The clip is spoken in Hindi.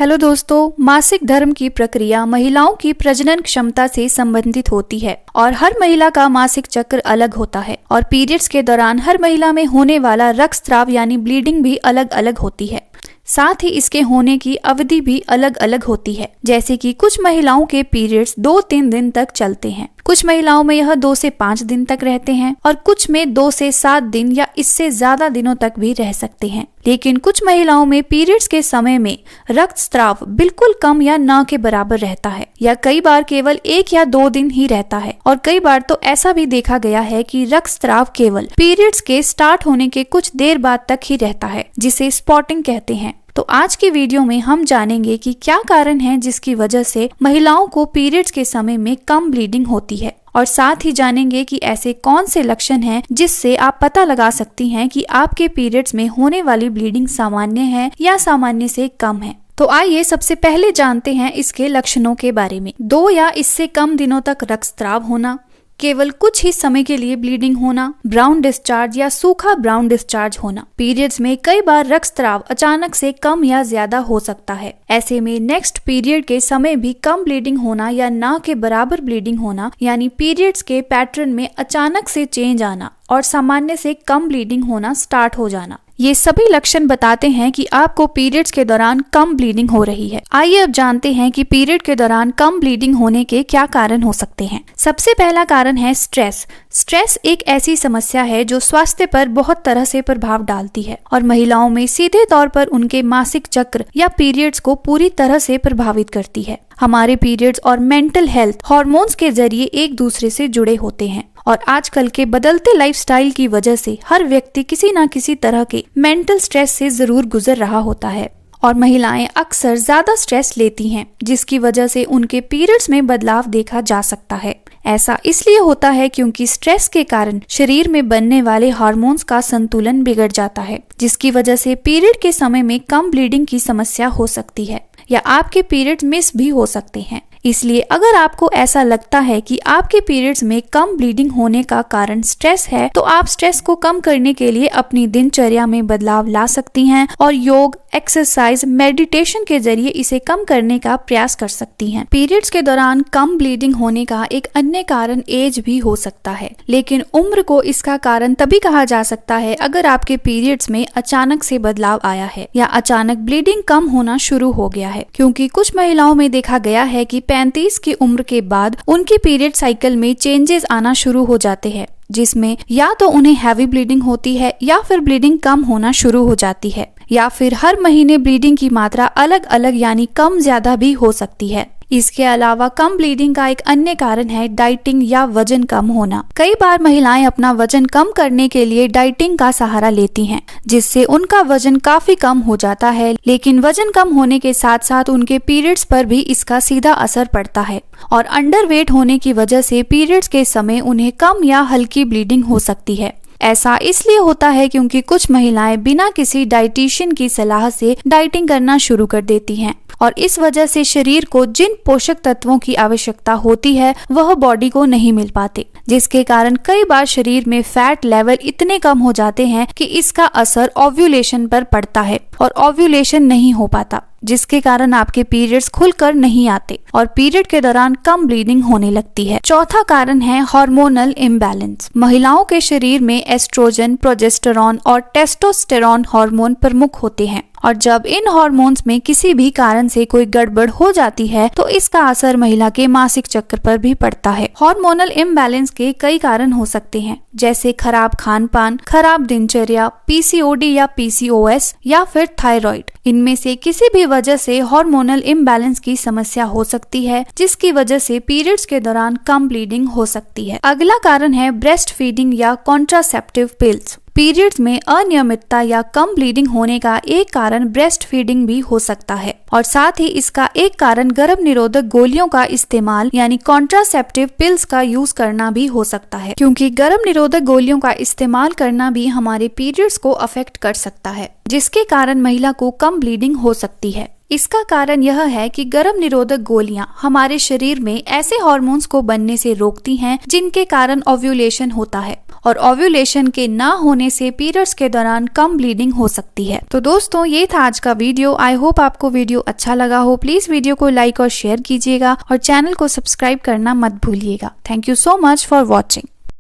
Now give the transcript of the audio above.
हेलो दोस्तों, मासिक धर्म की प्रक्रिया महिलाओं की प्रजनन क्षमता से संबंधित होती है और हर महिला का मासिक चक्र अलग होता है और पीरियड्स के दौरान हर महिला में होने वाला रक्तस्राव यानी ब्लीडिंग भी अलग अलग होती है। साथ ही इसके होने की अवधि भी अलग अलग होती है, जैसे कि कुछ महिलाओं के पीरियड्स 2-3 दिन तक चलते हैं, कुछ महिलाओं में यह 2 से 5 दिन तक रहते हैं और कुछ में 2 से 7 दिन या इससे ज्यादा दिनों तक भी रह सकते हैं। लेकिन कुछ महिलाओं में पीरियड्स के समय में रक्तस्राव बिल्कुल कम या न के बराबर रहता है या कई बार केवल 1 या 2 दिन ही रहता है और कई बार तो ऐसा भी देखा गया है कि रक्तस्राव केवल पीरियड्स के स्टार्ट होने के कुछ देर बाद तक ही रहता है, जिसे स्पॉटिंग कहते हैं। तो आज की वीडियो में हम जानेंगे कि क्या कारण है जिसकी वजह से महिलाओं को पीरियड्स के समय में कम ब्लीडिंग होती है और साथ ही जानेंगे कि ऐसे कौन से लक्षण हैं जिससे आप पता लगा सकती हैं कि आपके पीरियड्स में होने वाली ब्लीडिंग सामान्य है या सामान्य से कम है। तो आइए सबसे पहले जानते हैं इसके लक्षणों के बारे में। 2 या इससे कम दिनों तक रक्तस्राव होना, केवल कुछ ही समय के लिए ब्लीडिंग होना, ब्राउन डिस्चार्ज या सूखा ब्राउन डिस्चार्ज होना। पीरियड्स में कई बार रक्तस्राव अचानक से कम या ज्यादा हो सकता है। ऐसे में नेक्स्ट पीरियड के समय भी कम ब्लीडिंग होना या ना के बराबर ब्लीडिंग होना, यानी पीरियड्स के पैटर्न में अचानक से चेंज आना और सामान्य से कम ब्लीडिंग होना स्टार्ट हो जाना, ये सभी लक्षण बताते हैं कि आपको पीरियड्स के दौरान कम ब्लीडिंग हो रही है। आइए अब जानते हैं कि पीरियड के दौरान कम ब्लीडिंग होने के क्या कारण हो सकते हैं। सबसे पहला कारण है स्ट्रेस। स्ट्रेस एक ऐसी समस्या है जो स्वास्थ्य पर बहुत तरह से प्रभाव डालती है और महिलाओं में सीधे तौर पर उनके मासिक चक्र या पीरियड्स को पूरी तरह से प्रभावित करती है। हमारे पीरियड्स और मेंटल हेल्थ हार्मोन्स के जरिए एक दूसरे से जुड़े होते हैं और आजकल के बदलते लाइफस्टाइल की वजह से हर व्यक्ति किसी न किसी तरह के मेंटल स्ट्रेस से जरूर गुजर रहा होता है और महिलाएं अक्सर ज्यादा स्ट्रेस लेती हैं, जिसकी वजह से उनके पीरियड्स में बदलाव देखा जा सकता है। ऐसा इसलिए होता है क्योंकि स्ट्रेस के कारण शरीर में बनने वाले हार्मोन्स का संतुलन बिगड़ जाता है, जिसकी वजह से पीरियड के समय में कम ब्लीडिंग की समस्या हो सकती है या आपके पीरियड मिस भी हो सकते हैं। इसलिए अगर आपको ऐसा लगता है कि आपके पीरियड्स में कम ब्लीडिंग होने का कारण स्ट्रेस है, तो आप स्ट्रेस को कम करने के लिए अपनी दिनचर्या में बदलाव ला सकती हैं और योग, एक्सरसाइज, मेडिटेशन के जरिए इसे कम करने का प्रयास कर सकती हैं। पीरियड्स के दौरान कम ब्लीडिंग होने का एक अन्य कारण एज भी हो सकता है, लेकिन उम्र को इसका कारण तभी कहा जा सकता है अगर आपके पीरियड्स में अचानक से बदलाव आया है या अचानक ब्लीडिंग कम होना शुरू हो गया है, क्योंकि कुछ महिलाओं में देखा गया है कि 35 की उम्र के बाद उनके पीरियड साइकिल में चेंजेस आना शुरू हो जाते हैं, जिसमें या तो उन्हें हैवी ब्लीडिंग होती है या फिर ब्लीडिंग कम होना शुरू हो जाती है या फिर हर महीने ब्लीडिंग की मात्रा अलग अलग यानी कम ज्यादा भी हो सकती है। इसके अलावा कम ब्लीडिंग का एक अन्य कारण है डाइटिंग या वजन कम होना। कई बार महिलाएं अपना वजन कम करने के लिए डाइटिंग का सहारा लेती हैं, जिससे उनका वजन काफी कम हो जाता है, लेकिन वजन कम होने के साथ साथ उनके पीरियड्स पर भी इसका सीधा असर पड़ता है और अंडरवेट होने की वजह से पीरियड्स के समय उन्हें कम या हल्की ब्लीडिंग हो सकती है। ऐसा इसलिए होता है क्योंकि कुछ महिलाएं बिना किसी डाइटिशियन की सलाह से डाइटिंग करना शुरू कर देती हैं और इस वजह से शरीर को जिन पोषक तत्वों की आवश्यकता होती है वह बॉडी को नहीं मिल पाते, जिसके कारण कई बार शरीर में फैट लेवल इतने कम हो जाते हैं कि इसका असर ओव्यूलेशन पर पड़ता है और ओव्यूलेशन नहीं हो पाता, जिसके कारण आपके पीरियड्स खुलकर नहीं आते और पीरियड के दौरान कम ब्लीडिंग होने लगती है। चौथा कारण है हार्मोनल इम्बैलेंस। महिलाओं के शरीर में एस्ट्रोजन, प्रोजेस्टेरॉन और टेस्टोस्टेरॉन हार्मोन प्रमुख होते हैं और जब इन हार्मोन्स में किसी भी कारण से कोई गड़बड़ हो जाती है तो इसका असर महिला के मासिक चक्र पर भी पड़ता है। हार्मोनल इम्बैलेंस के कई कारण हो सकते हैं, जैसे खराब खान पान, खराब दिनचर्या, पीसीओडी या पीसीओएस या फिर थायराइड। इनमें से किसी भी वजह से हार्मोनल इम्बैलेंस की समस्या हो सकती है, जिसकी वजह से पीरियड्स के दौरान कम ब्लीडिंग हो सकती है। अगला कारण है ब्रेस्ट फीडिंग या कॉन्ट्रासेप्टिव पिल्स। पीरियड्स में अनियमितता या कम ब्लीडिंग होने का एक कारण ब्रेस्ट फीडिंग भी हो सकता है और साथ ही इसका एक कारण गर्भ निरोधक गोलियों का इस्तेमाल यानी कॉन्ट्रासेप्टिव पिल्स का यूज करना भी हो सकता है, क्योंकि गर्भ निरोधक गोलियों का इस्तेमाल करना भी हमारे पीरियड्स को अफेक्ट कर सकता है, जिसके कारण महिला को कम ब्लीडिंग हो सकती है। इसका कारण यह है कि गर्भ निरोधक गोलियां हमारे शरीर में ऐसे हार्मोन्स को बनने से रोकती हैं जिनके कारण ओव्यूलेशन होता है और ओव्यूलेशन के ना होने से पीरियड्स के दौरान कम ब्लीडिंग हो सकती है। तो दोस्तों ये था आज का वीडियो। आई होप आपको वीडियो अच्छा लगा हो। प्लीज वीडियो को लाइक और शेयर कीजिएगा और चैनल को सब्सक्राइब करना मत भूलिएगा। Thank you so much for watching.